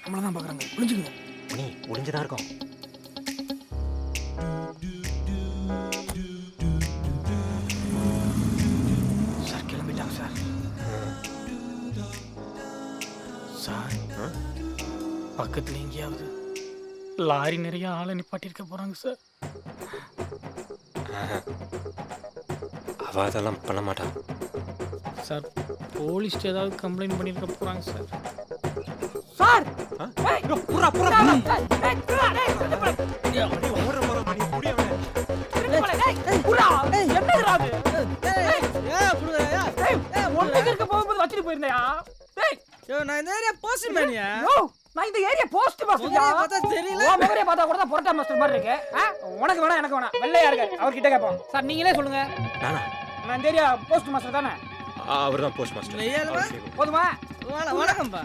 நம்மள தான் பார்க்குறாங்க. ஒளிஞ்சுக்குங்க. நீ ஒளிஞ்சுதான் இருக்கும். சார் கிளம்பிட்டாங்க சார். சார் பக்கத்தில் எங்கேயாவது லாரி நிறைய ஆளை நிப்பாட்டியிருக்க போகிறாங்க சார். அவ அதெல்லாம் பண்ண மாட்டான் சார் போலீஸ்ட்டு ஏதாவது கம்ப்ளைண்ட் பண்ணியிருக்க போகிறாங்க சார். சார் புறா புறா நான் இந்த ஏரியா போஸ்ட் மேனியா? நான் இந்த ஏரியா போஸ்ட் மாஸ்டர். பார்த்தா தெரியல. ஓ முகரைய பார்த்தா கூட தான் பொரோட்டா மாஸ்டர் மாதிரி இருக்கு. உனக்கு வேணா எனக்கு வேணா. வெள்ளையா இருக்காரு. அவர் கிட்ட கேப்போம். சார் நீங்களே சொல்லுங்க. நானா? நான் இந்த ஏரியா போஸ்ட் மாஸ்டர் தானே? அவர் தான் போஸ்ட் மாஸ்டர். போதுமா? வணக்கம்பா.